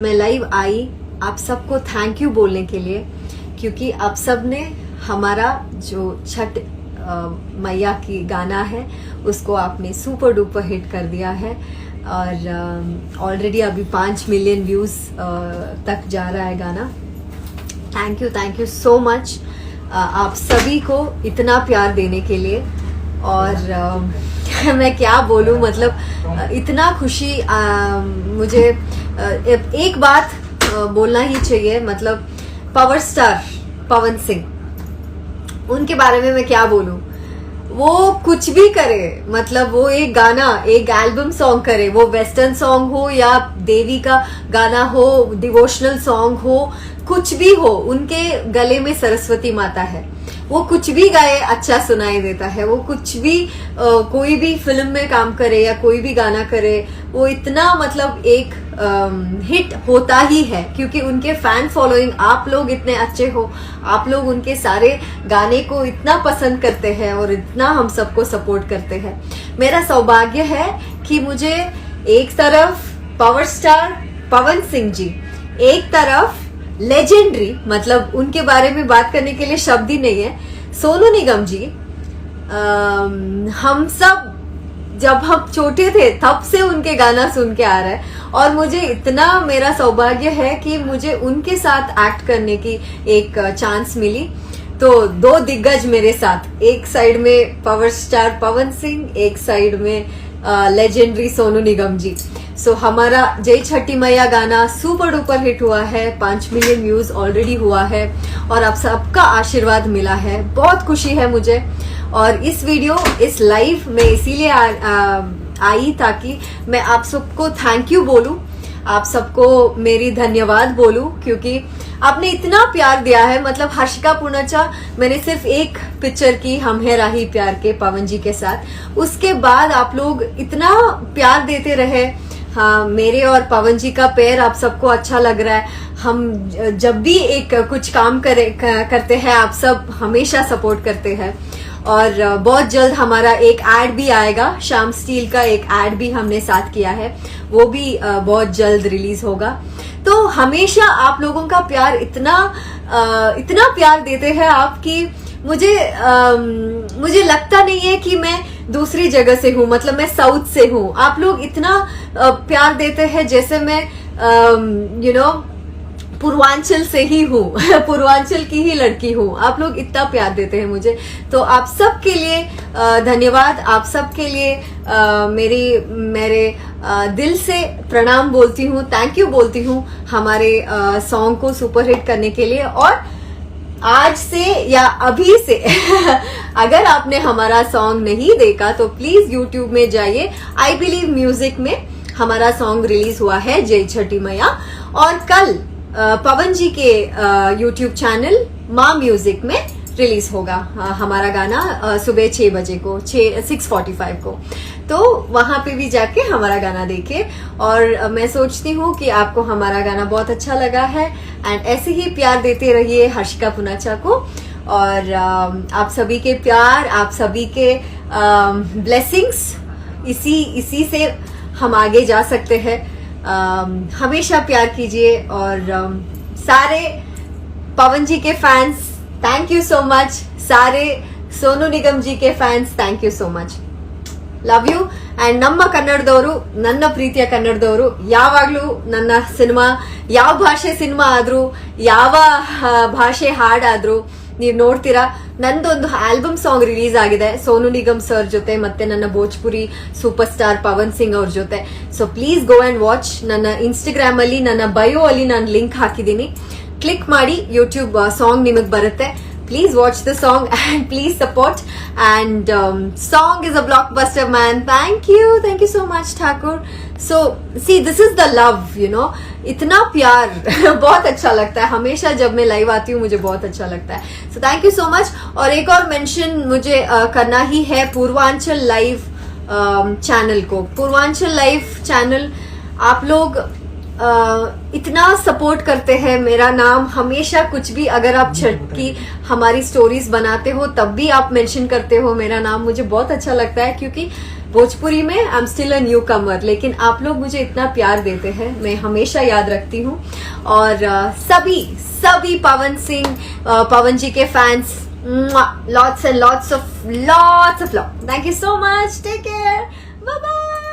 मैं लाइव आई आप सबको थैंक यू बोलने के लिए, क्योंकि आप सब ने हमारा जो छठ मैया की गाना है उसको आपने सुपर डुपर हिट कर दिया है और ऑलरेडी अभी 5 मिलियन व्यूज तक जा रहा है गाना। थैंक यू सो मच आप सभी को इतना प्यार देने के लिए। और मैं क्या बोलूं, मतलब इतना खुशी मुझे एक बात बोलना ही चाहिए, मतलब पावर स्टार पवन सिंह, उनके बारे में मैं क्या बोलूं। वो कुछ भी करे, मतलब वो एक गाना, एक एल्बम सॉन्ग करे, वो वेस्टर्न सॉन्ग हो या देवी का गाना हो, डिवोशनल सॉन्ग हो, कुछ भी हो, उनके गले में सरस्वती माता है। वो कुछ भी गाए अच्छा सुनाई देता है। वो कुछ भी कोई भी फिल्म में काम करे या कोई भी गाना करे, वो इतना मतलब एक हिट होता ही है, क्योंकि उनके फैन फॉलोइंग, आप लोग इतने अच्छे हो, आप लोग उनके सारे गाने को इतना पसंद करते हैं और इतना हम सबको सपोर्ट करते हैं। मेरा सौभाग्य है कि मुझे एक तरफ पावर स्टार पवन सिंह जी, एक तरफ लेजेंडरी, मतलब उनके बारे में बात करने के लिए शब्द ही नहीं है, सोनू निगम जी। हम सब जब हम छोटे थे तब से उनके गाना सुन के आ रहा है और मुझे इतना मेरा सौभाग्य है कि मुझे उनके साथ एक्ट करने की एक चांस मिली। तो दो दिग्गज मेरे साथ, एक साइड में पावर स्टार पवन सिंह, एक साइड में लेजेंडरी सोनू निगम जी। सो हमारा जय छठी मैया गाना सुपर डुपर हिट हुआ है, 5 मिलियन व्यूज ऑलरेडी हुआ है और आप सबका आशीर्वाद मिला है। बहुत खुशी है मुझे। और इस वीडियो, इस लाइव में इसीलिए आई ताकि मैं आप सबको थैंक यू बोलूं, आप सबको मेरी धन्यवाद बोलूं, क्योंकि आपने इतना प्यार दिया है। मतलब हर्षिका पूर्णचा, मैंने सिर्फ एक पिक्चर की, हम है राही प्यार के, पवन जी के साथ, उसके बाद आप लोग इतना प्यार देते रहे। हाँ, मेरे और पवन जी का पेयर आप सबको अच्छा लग रहा है। हम जब भी एक कुछ काम करते हैं, आप सब हमेशा सपोर्ट करते हैं। और बहुत जल्द हमारा एक एड भी आएगा, श्याम स्टील का एक एड भी हमने साथ किया है, वो भी बहुत जल्द रिलीज होगा। तो हमेशा आप लोगों का प्यार इतना प्यार देते हैं आप कि मुझे लगता नहीं है कि मैं दूसरी जगह से हूँ, मतलब मैं साउथ से हूँ। आप लोग इतना प्यार देते हैं जैसे मैं पूर्वांचल से ही हूँ पूर्वांचल की ही लड़की हूँ। आप लोग इतना प्यार देते हैं मुझे, तो आप सबके लिए धन्यवाद। आप सबके लिए मेरे दिल से प्रणाम बोलती हूँ, थैंक यू बोलती हूँ हमारे सॉन्ग को सुपरहिट करने के लिए। और आज से या अभी से अगर आपने हमारा सॉन्ग नहीं देखा तो प्लीज यूट्यूब में जाइए, आई बिलीव म्यूजिक में हमारा सॉन्ग रिलीज हुआ है जय छठी मैया। और कल पवन जी के यूट्यूब चैनल माँ म्यूजिक में रिलीज होगा हमारा गाना सुबह 6 बजे को, 6:45 को। तो वहां पे भी जाके हमारा गाना देखे। और मैं सोचती हूँ कि आपको हमारा गाना बहुत अच्छा लगा है, एंड ऐसे ही प्यार देते रहिए हर्षिका पूर्णचा को। और आप सभी के प्यार, आप सभी के ब्लेसिंग्स, इसी से हम आगे जा सकते हैं। हमेशा प्यार कीजिए। और सारे पवन जी के fans, thank you so much. सारे सोनू निगम जी के fans, thank you so much, love you. And ನಮ್ಮ ಕನ್ನಡದವರು, ನನ್ನ ಪ್ರೀತಿಯ ಕನ್ನಡದವರು, ಯಾವಾಗ್ಲೂ ನನ್ನ ಸಿನಿಮಾ, ಯಾವ ಭಾಷೆ ಸಿನಿಮಾ ಆದ್ರೂ, ಯಾವ ಭಾಷೆ ಹಾಡಾದ್ರೂ ನೀವು ನೋಡ್ತೀರಾ. ನಂದೊಂದು ಆಲ್ಬಮ್ ಸಾಂಗ್ ರಿಲೀಸ್ ಆಗಿದೆ ಸೋನು ನಿಗಮ್ ಸರ್ ಜೊತೆ, ಮತ್ತೆ ನನ್ನ ಭೋಜ್ಪುರಿ ಸೂಪರ್ ಸ್ಟಾರ್ ಪವನ್ ಸಿಂಗ್ ಅವ್ರ ಜೊತೆ. So please go and watch. ನನ್ನ ಇನ್ಸ್ಟಾಗ್ರಾಮ್ ಅಲ್ಲಿ, ನನ್ನ ಬಯೋ ಅಲ್ಲಿ ನಾನು ಲಿಂಕ್ ಹಾಕಿದ್ದೀನಿ, ಕ್ಲಿಕ್ ಮಾಡಿ, ಯೂಟ್ಯೂಬ್ ಸಾಂಗ್ ನಿಮಗೆ ಬರುತ್ತೆ. Please watch the song and please support. And song is a blockbuster, man. Thank you so much, Thakur. So see, this is the love, इतना प्यार बहुत अच्छा लगता है। हमेशा जब मैं लाइव आती हूँ मुझे बहुत अच्छा लगता है। So thank you so much. और एक और मेंशन मुझे करना ही है पूर्वांचल लाइव चैनल को। पूर्वांचल लाइव चैनल, आप लोग इतना सपोर्ट करते हैं। मेरा नाम हमेशा कुछ भी, अगर आप छठ की हमारी स्टोरीज बनाते हो तब भी आप मेंशन करते हो मेरा नाम। मुझे बहुत अच्छा लगता है क्योंकि भोजपुरी में I am still a newcomer, लेकिन आप लोग मुझे इतना प्यार देते हैं, मैं हमेशा याद रखती हूँ। और सभी पवन सिंह, पवन जी के fans, lots and lots of love. Thank you so much. Take care. Bye bye.